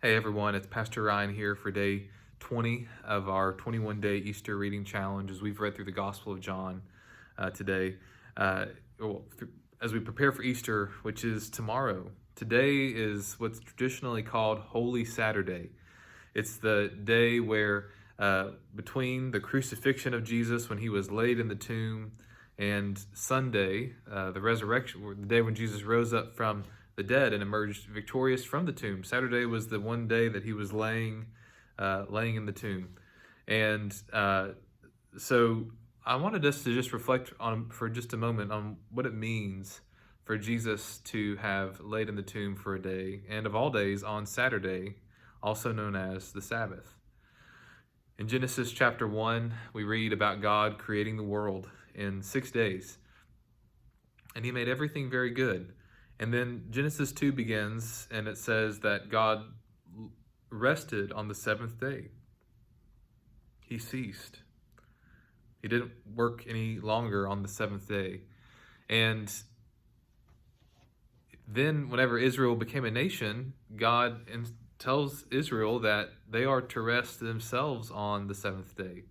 Hey everyone, it's Pastor Ryan here for day 20 of our 21-day Easter reading challenge as we've read through the Gospel of John today. Well, as we prepare for Easter, which is tomorrow. Today is what's traditionally called Holy Saturday. It's the day where between the crucifixion of Jesus when he was laid in the tomb and Sunday, the resurrection, the day when Jesus rose up from the dead and emerged victorious from the tomb. Saturday was the one day that he was laying in the tomb. And so I wanted us to just reflect on for just a moment on what it means for Jesus to have laid in the tomb for a day, and of all days on Saturday, also known as the Sabbath. In Genesis chapter 1, we read about God creating the world in 6 days, and he made everything very good. And then Genesis 2 begins, and it says that God rested on the seventh day. He ceased. He didn't work any longer on the seventh day. And then whenever Israel became a nation, God tells Israel that they are to rest themselves on the seventh day.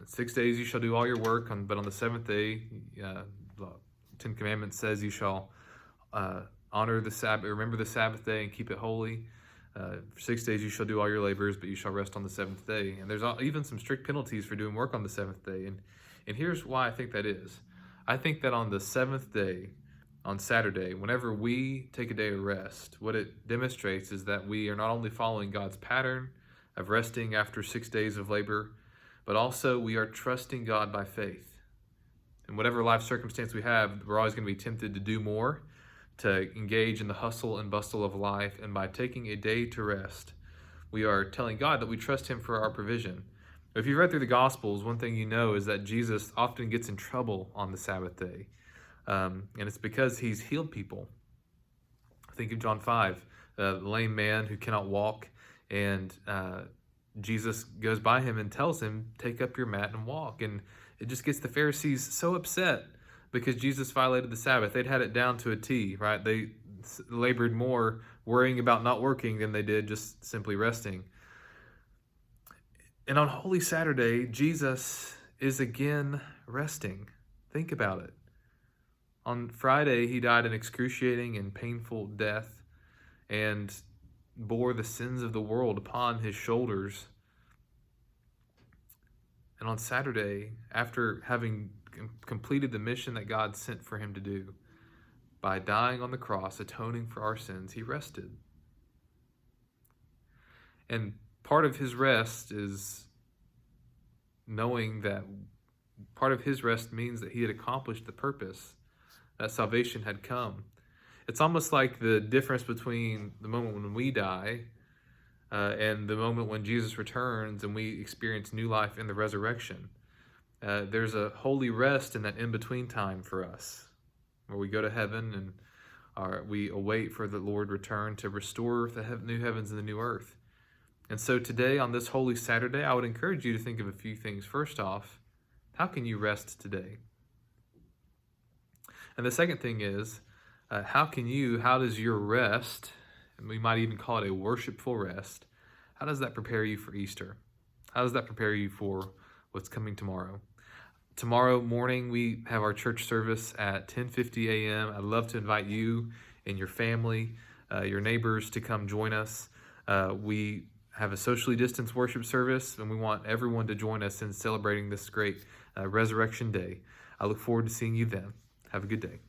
6 days you shall do all your work, but on the seventh day, the Ten Commandments says you shall honor the Sabbath, remember the Sabbath day and keep it holy. For 6 days you shall do all your labors, but you shall rest on the seventh day. And there's even some strict penalties for doing work on the seventh day. And here's why I think that is. I think that on the seventh day, on Saturday, whenever we take a day of rest, what it demonstrates is that we are not only following God's pattern of resting after 6 days of labor, but also we are trusting God by faith. In whatever life circumstance we have, we're always going to be tempted to do more, to engage in the hustle and bustle of life. And by taking a day to rest, we are telling God that we trust him for our provision. If you've read through the Gospels, one thing you know is that Jesus often gets in trouble on the Sabbath day. And it's because he's healed people. Think of John 5, the lame man who cannot walk, and Jesus goes by him and tells him, take up your mat and walk. And it just gets the Pharisees so upset because Jesus violated the Sabbath. They'd had it down to a T, right? They labored more worrying about not working than they did just simply resting. And on Holy Saturday, Jesus is again resting. Think about it. On Friday, he died an excruciating and painful death and bore the sins of the world upon his shoulders. And on Saturday, after having completed the mission that God sent for him to do, by dying on the cross, atoning for our sins, he rested. And part of his rest is knowing that part of his rest means that he had accomplished the purpose, that salvation had come. It's almost like the difference between the moment when we die and the moment when Jesus returns and we experience new life in the resurrection. There's a holy rest in that in-between time for us, where we go to heaven and we await for the Lord return to restore the new heavens and the new earth. And so today, on this Holy Saturday, I would encourage you to think of a few things. First off, how can you rest today? And the second thing is, how does your rest, and we might even call it a worshipful rest, how does that prepare you for Easter? How does that prepare you for what's coming tomorrow? Tomorrow morning, we have our church service at 10:50 a.m. I'd love to invite you and your family, your neighbors to come join us. We have a socially distanced worship service, and we want everyone to join us in celebrating this great Resurrection Day. I look forward to seeing you then. Have a good day.